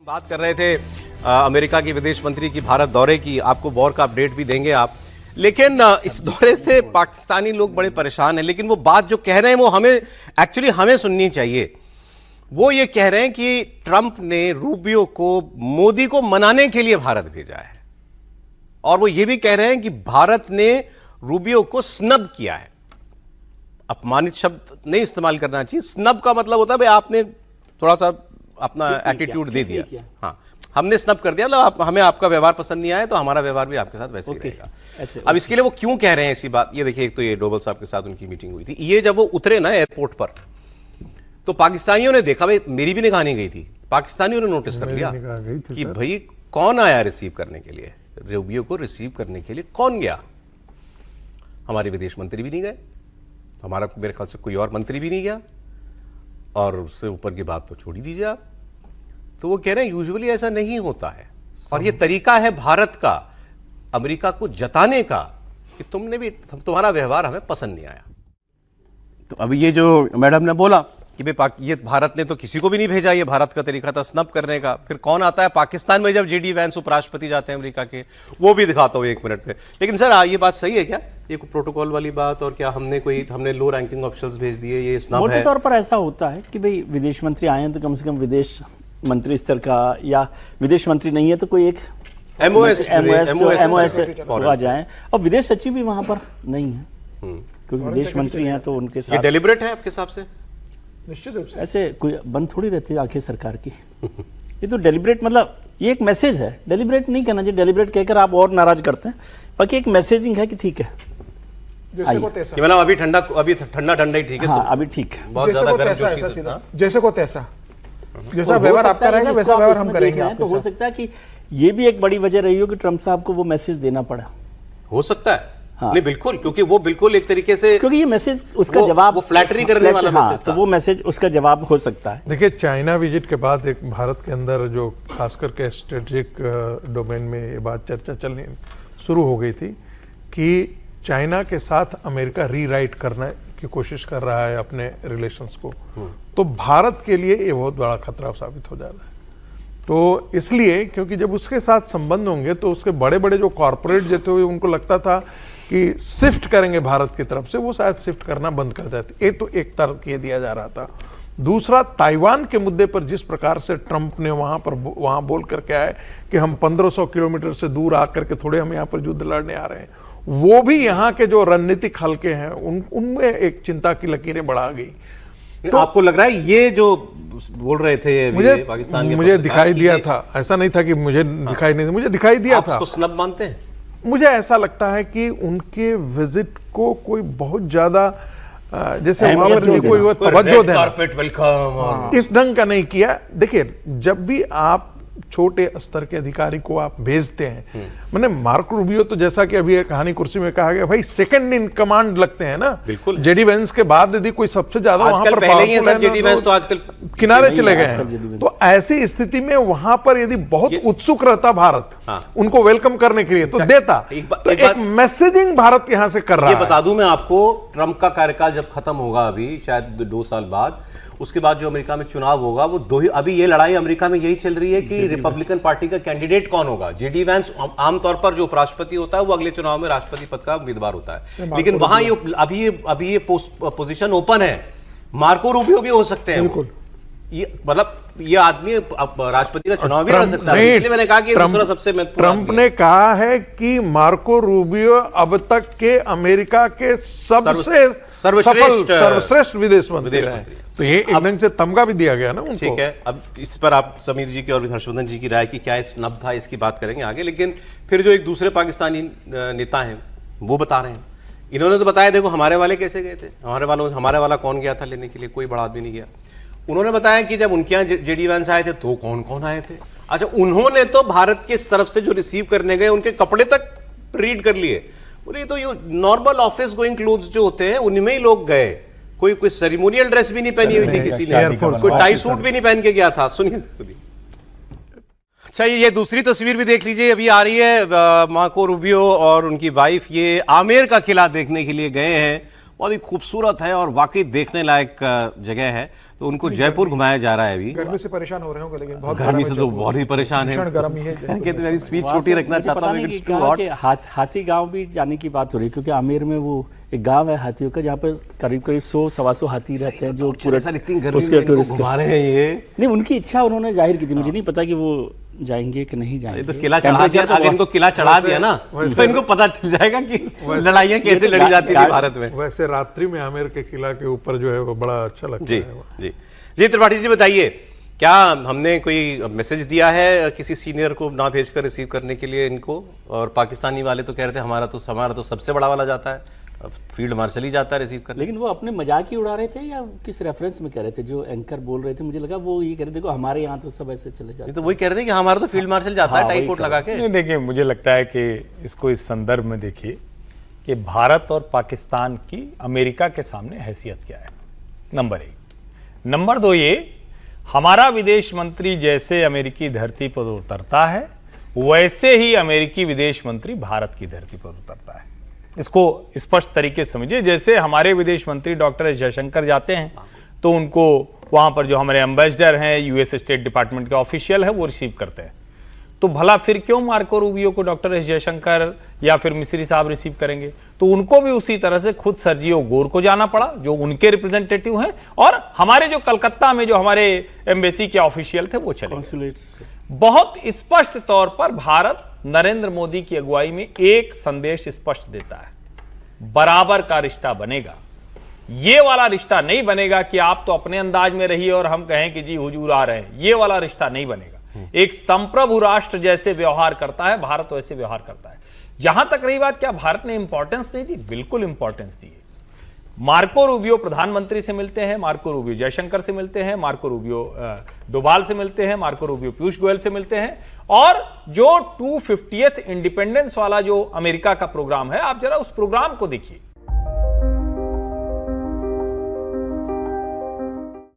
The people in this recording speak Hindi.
बात कर रहे थे अमेरिका की विदेश मंत्री की भारत दौरे की, आपको वॉर का अपडेट भी देंगे आप। लेकिन इस दौरे से पाकिस्तानी लोग बड़े परेशान हैं, लेकिन वो बात जो कह रहे हैं वो हमें सुननी चाहिए। वो ये कह रहे हैं कि ट्रंप ने रूबियो को मोदी को मनाने के लिए भारत भेजा है, और वो ये भी कह रहे हैं कि भारत ने रूबियो को स्नब किया है। अपमानित शब्द नहीं इस्तेमाल करना चाहिए, स्नब का मतलब होता है भाई आपने थोड़ा सा अपना एटीट्यूड दे दिया। हाँ, हमने स्नब कर दिया, मतलब हमें आपका व्यवहार पसंद नहीं आया तो हमारा व्यवहार भी आपके साथ वैसे ही रहेगा। अब इसके लिए वो क्यों कह रहे हैं ऐसी बात, ये देखिए, एक तो ये डोभाल साहब के साथ उनकी मीटिंग हुई थी। ये जब वो उतरे ना एयरपोर्ट पर, तो पाकिस्तानियों ने देखा, भाई मेरी भी निगाह नहीं गई थी, पाकिस्तानियों ने नोटिस कर लिया कि भाई कौन आया रिसीव करने के लिए, रूबियो को रिसीव करने के लिए कौन गया। हमारे विदेश मंत्री भी नहीं गए, हमारा मेरे ख्याल से कोई और मंत्री भी नहीं गया, और उससे ऊपर की बात तो छोड़ ही दीजिए आप। तो वो कह रहे हैं यूजुअली ऐसा नहीं होता है, और ये तरीका है भारत का अमेरिका को जताने का कि तुम्हारा व्यवहार हमें पसंद नहीं आया। तो अभी ये जो मैडम ने बोला कि भाई ये भारत ने तो किसी को भी नहीं भेजा, ये भारत का तरीका था स्नब करने का। फिर कौन आता है पाकिस्तान में, जब जेडी वैंस उपराष्ट्रपति जाते हैं अमेरिका के, वो भी दिखाता हूँ 1 मिनट में। लेकिन सर ये बात सही है क्या, ये प्रोटोकॉल वाली बात, और क्या हमने लो रैंकिंग ऑफिशियल्स भेज दिए, ये स्नब है? मोटे तौर पर ऐसा होता है कि भाई विदेश मंत्री आए हैं तो कम से कम विदेश मंत्री स्तर का, या विदेश मंत्री नहीं है तो कोई एक एमओएस आ जाए, और विदेश सचिव भी वहां पर नहीं है क्योंकि विदेश मंत्री हैं तो उनके साथ। ये डेलिब्रेट है आपके हिसाब से? निश्चित रूप से ऐसे कोई बंद थोड़ी रहती है आखिर सरकार की। ये तो डेलिब्रेट, मतलब ये एक मैसेज है, डेलिब्रेट नहीं कहना चाहिए, डेलिब्रेट कहकर आप और नाराज करते हैं, बाकी एक मैसेजिंग है कि ठीक है जैसे मतलब अभी ठंडा ही ठीक है। हाँ, अभी ठीक है, बहुत ज्यादा गर्म, जैसे को तैसा, जैसा व्यवहार आप करेंगे वैसा व्यवहार हम करेंगे। तो हो सकता है कि ये भी एक बड़ी वजह रही हो कि ट्रंप साहब को वो मैसेज देना पड़ा, हो सकता है। हाँ। नहीं बिल्कुल, क्योंकि वो बिल्कुल एक तरीके से, क्योंकि ये मैसेज उसका जवाब, वो फ्लैटरी करने वाला मैसेज था, तो वो मैसेज उसका जवाब हो सकता है। देखिए, चाइना विजिट के बाद एक भारत के अंदर जो खास करके स्ट्रेटेजिक डोमेन में ये बात चर्चा चलनी शुरू हो गई थी कि चाइना के साथ अमेरिका रीराइट करने की कोशिश कर रहा है अपने रिलेशंस को, तो भारत के लिए ये बहुत बड़ा खतरा साबित हो जा रहा है। तो इसलिए, क्योंकि जब उसके साथ संबंध होंगे तो उसके बड़े बड़े जो कॉरपोरेट जो थे उनको लगता था कि शिफ्ट करेंगे भारत की तरफ से, वो शायद शिफ्ट करना बंद कर जाते। ये तो एक तरफ ये दिया जा रहा था। दूसरा, ताइवान के मुद्दे पर जिस प्रकार से ट्रंप ने वहां बोल करके आए कि हम 1500 किलोमीटर से दूर आकर के थोड़े हम यहाँ पर युद्ध लड़ने आ रहे हैं, वो भी यहाँ के जो रणनीतिक हलके हैं उनमें एक चिंता की लकीरें बढ़ा गई। तो आपको लग रहा है ये जो बोल रहे थे पाकिस्तान के, मुझे दिखाई दिया था, ऐसा नहीं था कि मुझे दिखाई नहीं, मुझे दिखाई दिया था। आप उसको स्नब मानते हैं? मुझे ऐसा लगता है कि उनके विजिट को कोई बहुत ज्यादा जैसे कोई तवज्जो देना, इस ढंग का नहीं किया। देखिए, जब भी आप छोटे स्तर के अधिकारी को आप भेजते हैं, मैंने मार्को रूबियो तो जैसा कि अभी कहानी कुर्सी में कहा गया, भाई सेकंड इन कमांड लगते हैं ना। बिल्कुल, जेडी वेंस के बाद यदि कोई सबसे ज्यादा वहां पर जेडी वेंस तो आजकल किनारे चले गए हैं। तो ऐसी स्थिति में वहां पर यदि बहुत उत्सुक रहता भारत उनको वेलकम करने के लिए, तो देता। एक मैसेजिंग भारत यहां से कर रहा है। ये बता दूं मैं आपको, ट्रंप का कार्यकाल जब खत्म होगा, अभी शायद 2 साल बाद, उसके बाद जो अमेरिका में चुनाव होगा, वो अभी ये लड़ाई अमेरिका में यही चल रही है कि रिपब्लिकन पार्टी का कैंडिडेट कौन होगा। जेडी वैंस आमतौर पर जो उपराष्ट्रपति होता है वो अगले चुनाव में राष्ट्रपति पद का उम्मीदवार होता है, लेकिन वहां ये अभी ये पोजीशन ओपन है। मार्को रूबियो भी हो सकते हैं, बिल्कुल, ये मतलब ये आदमी राष्ट्रपति का चुनाव भी लड़ सकता है। इसलिए मैंने कहा कि दूसरा सबसे ट्रंप ने कहा है कि मार्को रूबियो अब तक के अमेरिका के सबसे सर्वश्रेष्ठ विदेश मंत्री हैं। तो ये एक ढंग से तमगा भी दिया गया ना उनको। ठीक है, अब इस पर आप समीर जी की और हर्षवर्धन जी की राय की क्या स्नब था, इसकी बात करेंगे आगे। लेकिन फिर जो एक दूसरे पाकिस्तानी नेता हैं वो बता रहे हैं, इन्होंने तो बताया देखो हमारे वाले कैसे गए थे, हमारे वाला कौन गया था लेने के लिए, कोई बड़ा आदमी नहीं गया। उन्होंने बताया कि जब उनके यहाँ जेडी वैंस आए थे तो कौन कौन आए थे। अच्छा, उन्होंने तो भारत के तरफ से जो रिसीव करने गए उनके कपड़े तक रीड कर लिए। बोले तो ये नॉर्मल ऑफिस गोइंग क्लोथ्स जो होते हैं उनमें ही लोग गए, कोई सेरेमोनियल ड्रेस भी नहीं पहनी हुई थी किसी ने, कोई टाई सूट भी नहीं पहन के गया था। सुनिए। अच्छा, ये दूसरी तस्वीर भी देख लीजिए, अभी आ रही है। मार्को रूबियो और उनकी वाइफ ये आमेर का किला देखने के लिए गए हैं। बहुत ही खूबसूरत है और वाकई देखने लायक जगह है। तो उनको जयपुर घुमाया जा रहा है अभी। गर्मी से परेशान हो रहे होंगे, लेकिन बहुत गर्मी से तो बहुत ही परेशान है। गर्मी है। मेरी स्पीच छोटी रखना चाहता हूँ, लेकिन too hot। हाथी गांव भी जाने की बात हो रही है, क्योंकि आमेर में वो एक गांव है हाथियों का, जहाँ पे करीब करीब 100-125 हाथी रहते हैं, जो पूरे उसके टूरिस्ट घुमा रहे हैं। ये नहीं, उनकी इच्छा उन्होंने जाहिर की थी। मुझे नहीं पता कि वो जाएंगे कि नहीं जाएंगे। तो किला चढ़ा दिया, अगर इनको किला चढ़ा दिया ना तो इनको पता चल जाएगा कि लड़ाइयाँ कैसे लड़ी जाती थी भारत में। वैसे रात्रि में आमेर के किला के ऊपर जो है वो बड़ा अच्छा लगता जी है। जी जी। त्रिपाठी जी बताइए, क्या हमने कोई मैसेज दिया है किसी सीनियर को ना भेजकर रिसीव करने के लिए इनको? और पाकिस्तानी वाले तो कह रहे थे हमारा तो सबसे बड़ा वाला जाता है, फील्ड मार्शल ही जाता है रिसीव करने। लेकिन वो अपने मजाक ही उड़ा रहे थे या किस रेफरेंस में कह रहे थे? जो एंकर बोल रहे थे, मुझे लगा वो ये कह रहे थे देखो हमारे यहाँ तो सब ऐसे चले जाते हैं। तो वही कह रहे थे कि हमारा तो फील्ड मार्शल जाता है टाई कोट लगा के। नहीं, देखिए मुझे लगता है कि इसको इस संदर्भ में देखिए कि भारत और पाकिस्तान की अमेरिका के सामने हैसियत क्या है, नंबर 1। नंबर 2, ये हमारा विदेश मंत्री जैसे अमेरिकी धरती पर उतरता है, वैसे ही अमेरिकी विदेश मंत्री भारत की धरती पर उतरता है। इसको स्पष्ट तरीके से समझिए। जैसे हमारे विदेश मंत्री डॉक्टर एस जयशंकर जाते हैं तो उनको वहां पर जो हमारे एम्बेसडर हैं, यूएस स्टेट डिपार्टमेंट के ऑफिशियल है, वो रिसीव करते हैं। तो भला फिर क्यों मार्को रूबियो को डॉक्टर एस जयशंकर या फिर मिस्री साहब रिसीव करेंगे? तो उनको भी उसी तरह से खुद सर्जियो गोर को जाना पड़ा, जो उनके रिप्रेजेंटेटिव हैं, और हमारे जो कलकत्ता में जो हमारे एम्बेसी के ऑफिशियल थे वो चले। बहुत स्पष्ट तौर पर भारत नरेंद्र मोदी की अगुवाई में एक संदेश स्पष्ट देता है, बराबर का रिश्ता बनेगा। ये वाला रिश्ता नहीं बनेगा कि आप तो अपने अंदाज में रहिए और हम कहें कि जी हुजूर आ रहे हैं। ये वाला रिश्ता नहीं बनेगा। एक संप्रभु राष्ट्र जैसे व्यवहार करता है भारत, वैसे व्यवहार करता है। जहां तक रही बात क्या भारत ने इंपॉर्टेंस नहीं दी, बिल्कुल इंपॉर्टेंस दी है। मार्को रूबियो प्रधानमंत्री से मिलते हैं, मार्को रूबियो जयशंकर से मिलते हैं, मार्को रूबियो डोभाल से मिलते हैं, मार्को रूबियो पीयूष गोयल से मिलते हैं। और जो 250th इंडिपेंडेंस वाला जो अमेरिका का प्रोग्राम है, आप जरा उस प्रोग्राम को देखिए।